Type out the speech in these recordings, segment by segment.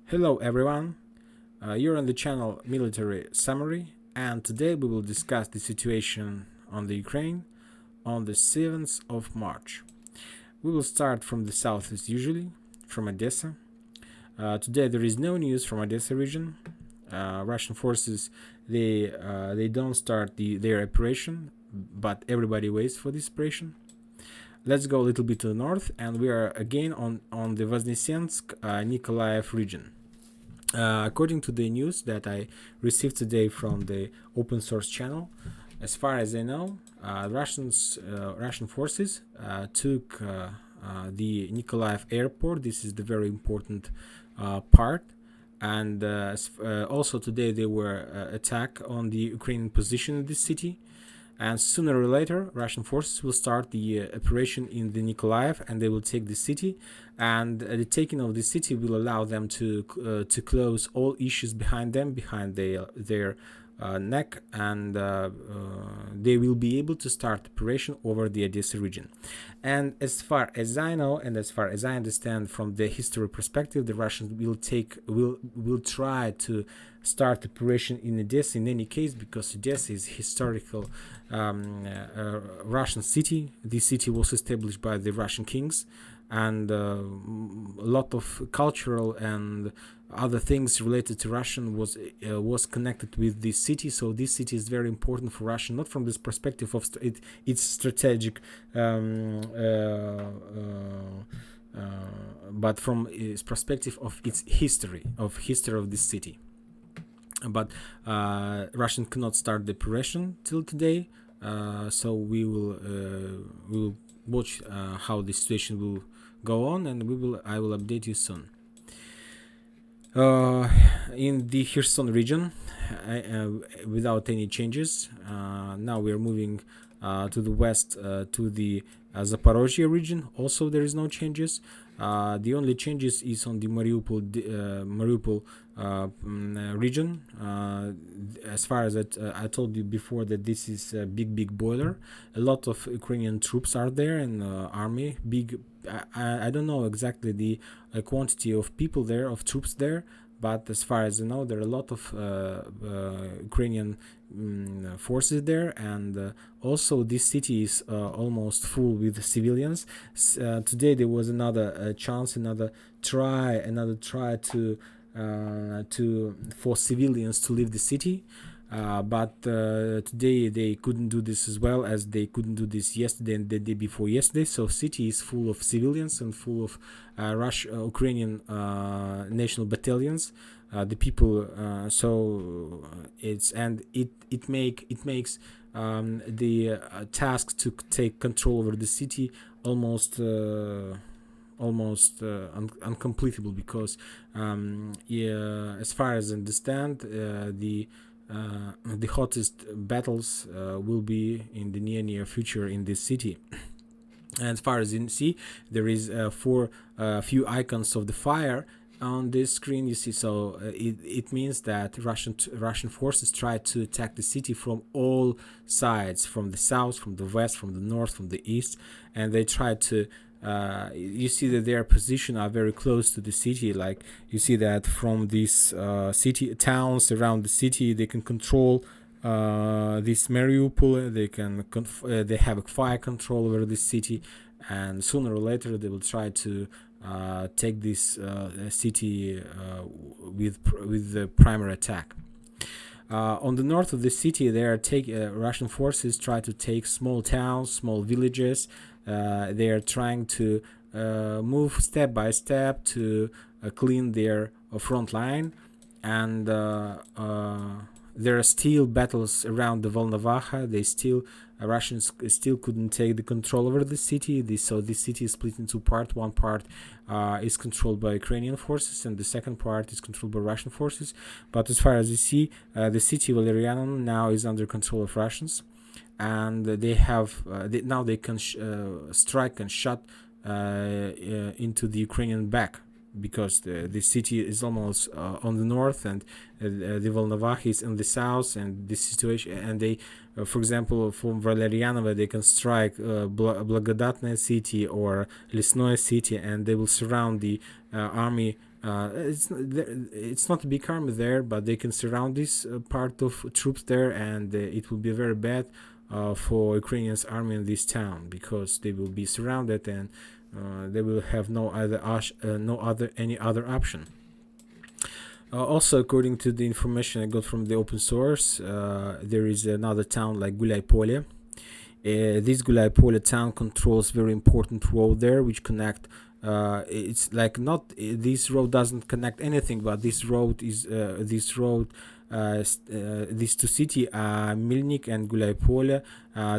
Hello everyone, you're on the channel Military Summary, and today we will discuss the situation on the Ukraine on the 7th of March. We will start from the south as usually, from Odessa. Today there is no news from Odessa region. Russian forces, they don't start their operation, but everybody waits for this operation. Let's go a little bit to the north, and we are again on the Voznesensk, Nikolaev region. According to the news that I received today from the open source channel, as far as I know, Russian forces took the Nikolaev airport. This is the very important part. And also today there were attack on the Ukrainian position in this city. And sooner or later, Russian forces will start the operation in the Nikolaev, and they will take the city. And the taking of the city will allow them to close all issues behind them, behind their neck, and they will be able to start operation over the Odessa region. And as far as I know, and as far as I understand from the history perspective, the Russians will try to start operation in Odessa in any case, because Odessa is historical Russian city. This city was established by the Russian kings, and a lot of cultural and other things related to Russian was connected with this city. So this city is very important for Russia, not from this perspective of its strategic, but from its perspective of its history of this city. But Russian cannot start the operation till today, so we will watch how the situation will go on, and I will update you soon. In the Kherson region, without any changes, now we are moving to the west to the Zaporozhye region. Also, there is no changes. The only changes is on the Mariupol region. As far as I told you before, that this is a big boiler. A lot of Ukrainian troops are there, and army. I don't know exactly the quantity of people there, of troops there, but as far as I know, there are a lot of Ukrainian forces there, and also this city is almost full with civilians. Today there was another chance, another try to for civilians to leave the city, but today they couldn't do this as well as they couldn't do this yesterday and the day before yesterday. So city is full of civilians and full of Ukrainian national battalions. The people, so it makes the task to take control over the city almost uncompletable, because as far as I understand, the hottest battles will be in the near future in this city. And as far as you can see, there is few icons of the fire on this screen. You see, so it means that Russian forces try to attack the city from all sides, from the south, from the west, from the north, from the east, and they try to. You see that their position are very close to the city. Like you see that from these towns around the city, they can control this Mariupol. They have a fire control over this city, and sooner or later they will try to take this city with the primary attack. On the north of the city, Russian forces try to take small towns, small villages. They are trying to move step by step to clean their front line, and there are still battles around the Volnovakha. Russians still couldn't take the control over the city. So this city is split into part. One part is controlled by Ukrainian forces, and the second part is controlled by Russian forces. But as far as you see, the city Valerianum now is under control of Russians, and they have now they can strike and shot into the Ukrainian back, because the city is almost on the north, and the Volnovakha is in the south, and this situation, and they, for example, from Valerianova, they can strike Blagodatная city or Lesnoye city, and they will surround the army It's not a big army there, but they can surround this part of troops there, and it will be very bad for Ukrainians army in this town, because they will be surrounded, and they will have any other option. Also, according to the information I got from the open source, there is another town like Guliaipole. This Guliaipole town controls very important road there, which connect. It's like not this road doesn't connect anything, but this road is these two cities, Milnik and Guliaipole.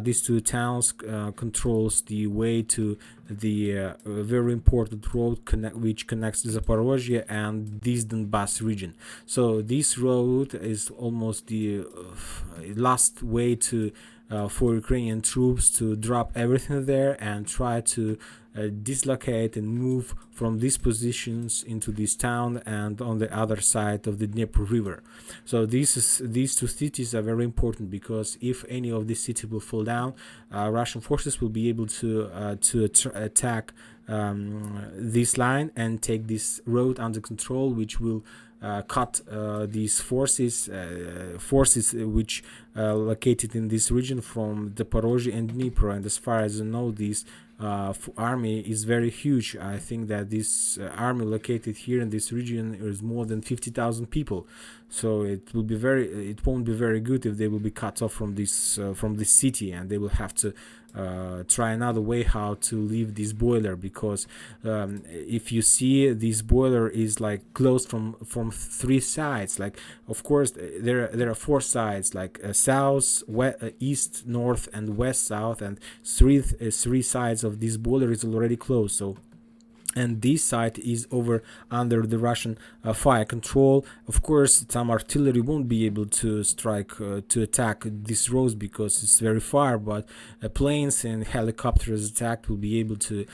These two towns controls the way to the very important road which connects Zaporozhye and this Donbas region. So this road is almost the last way to for Ukrainian troops to drop everything there and try to dislocate and move from these positions into this town and on the other side of the Dnieper River. So these two cities are very important, because if any of these cities will fall down, Russian forces will be able to attack this line and take this road under control, which will cut these forces which located in this region from Zaporozhye and Dnipro. And as far as I know, this army is very huge. I think that this army located here in this region is more than 50,000 people. So it won't be very good if they will be cut off from this city, and they will have to try another way how to leave this boiler, because if you see, this boiler is like closed from three sides. Like, of course there are four sides, like south, east, north, and west, south, and three sides of this boiler is already closed. So, and this side is under the Russian fire control. Of course, some artillery won't be able to strike to attack these roads because it's very far, but planes and helicopters attacked will be able to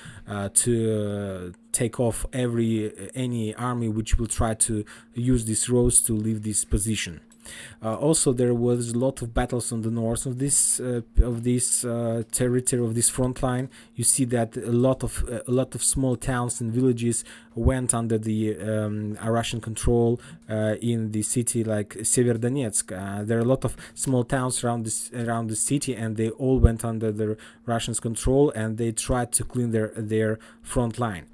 take off any army which will try to use these roads to leave this position. Also, there was a lot of battles on the north of this territory, of this front line. You see that a lot of small towns and villages went under the Russian control in the city, like Severodonetsk. There are a lot of small towns around the city, and they all went under the Russians' control, and they tried to clean their front line.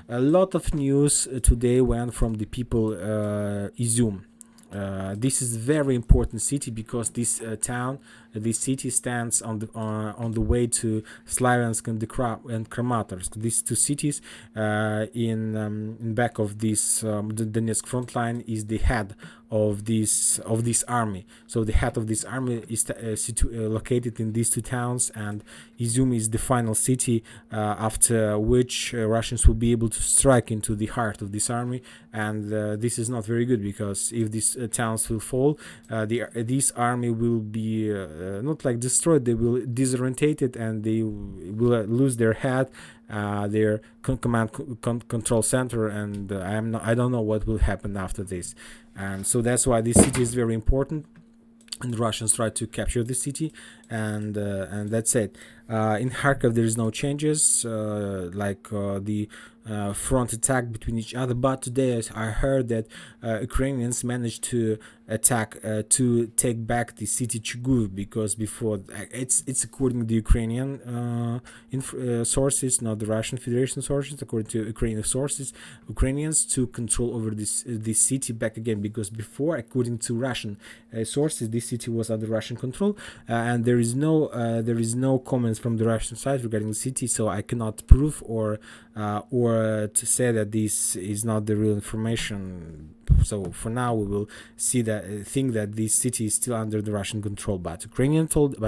A lot of news today went from the people Izum. This is a very important city, because this city stands on the way to Slavyansk and Kramatorsk. These two cities in back of this the Donetsk front line is the head of this army. So the head of this army is located in these two towns, and Izum is the final city after which Russians will be able to strike into the heart of this army. And this is not very good, because if these towns will fall, this army will be not like destroyed, they will disorientated, and they will lose their head, their command control center, and I don't know what will happen after this. And so that's why this city is very important, and the Russians try to capture the city, and that's it. In Kharkiv there is no changes, the front attack between each other, but today I heard that Ukrainians managed to attack to take back the city Chuguyev, because before it's according to the Ukrainian sources, not the Russian Federation sources. According to Ukrainian sources, Ukrainians took control over this city back again, because before, according to Russian sources, this city was under Russian control, and there is no comments from the Russian side regarding the city, so I cannot prove or to say that this is not the real information. So for now we will think that this city is still under the Russian control, but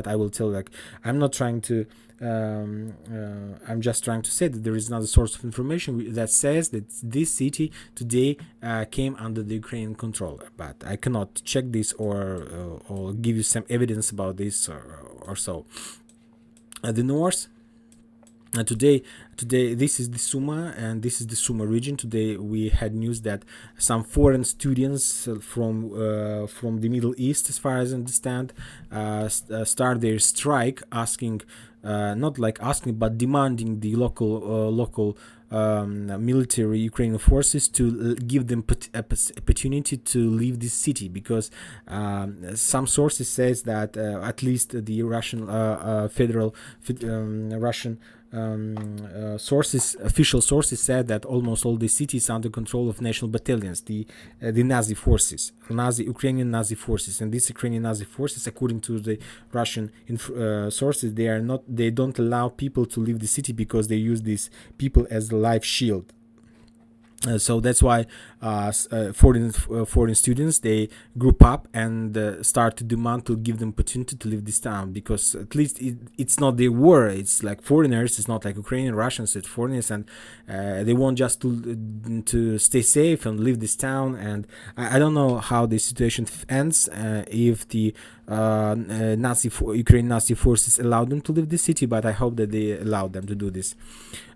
I will tell, like, I'm not trying to I'm just trying to say that there is another source of information that says that this city today came under the Ukrainian control, but I cannot check this or give you some evidence about this or so. The north. Today this is the Suma, and this is the Suma region. Today we had news that some foreign students from the Middle East, as far as I understand, start their strike, asking, not like asking, but demanding the local military Ukrainian forces to give them opportunity to leave this city, because some sources says that at least the Russian Russian official sources said that almost all the cities under control of national battalions, the Nazi forces, Ukrainian Nazi forces, and these Ukrainian Nazi forces, according to the Russian sources, they don't allow people to leave the city because they use these people as the life shield. So that's why foreign students, they group up and start to demand to give them opportunity to leave this town, because at least it's not their war. It's like foreigners. It's not like Ukrainian Russians. It's foreigners, and they want just to stay safe and leave this town. And I don't know how the situation ends if the Ukrainian Nazi forces allow them to leave the city, but I hope that they allow them to do this.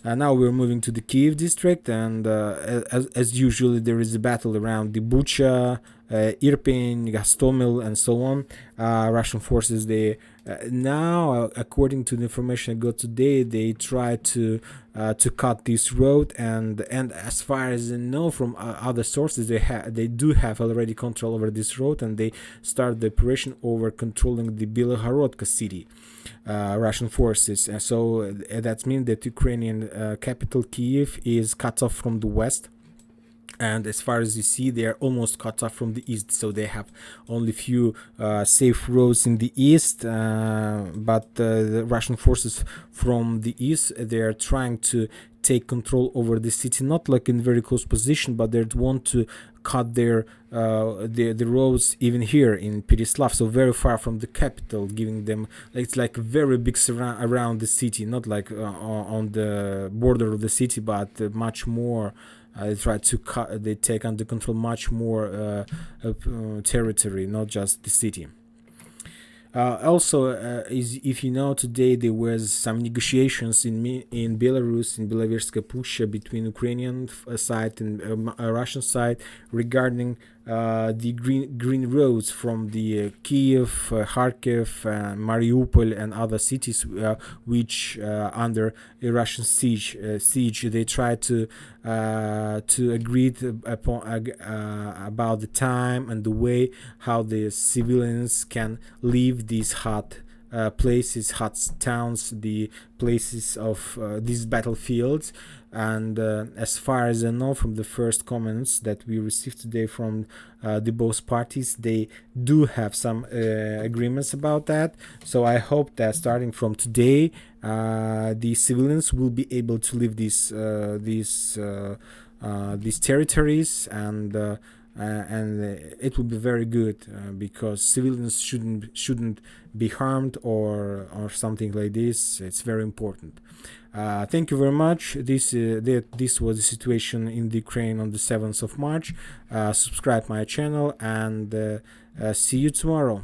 Now we're moving to the Kiev district, and as usually there is a battle around the Bucha, Irpin, Gostomel, and so on. Russian forces, they now, according to the information I got today, they try to cut this road, and as far as I know from other sources, they do have already control over this road, and they start the operation over controlling the Bilohorodka city. Russian forces, and so that means that Ukrainian capital Kiev is cut off from the west, and as far as you see, they are almost cut off from the east, so they have only few safe roads in the east, but the Russian forces from the east, they are trying to take control over the city, not like in very close position, but they want to cut the roads even here in Pereslav, so very far from the capital, giving them, it's like very big around the city, not like on the border of the city, but much more. They try to they take under control much more territory, not just the city. Also, if you know, today there was some negotiations in Belarus, in Belaverskaya Pushcha, between Ukrainian side and Russian side regarding the green roads from the Kiev, Kharkiv, Mariupol, and other cities which under a Russian siege. They try to agree upon about the time and the way how the civilians can leave these hot places, hot towns, the places of these battlefields. And as far as I know from the first comments that we received today from the both parties, they do have some agreements about that. So I hope that starting from today, the civilians will be able to leave these territories, and it will be very good because civilians shouldn't be harmed or something like this. It's very important. Thank you very much. This was the situation in the Ukraine on the 7th of March. Subscribe my channel, and see you tomorrow.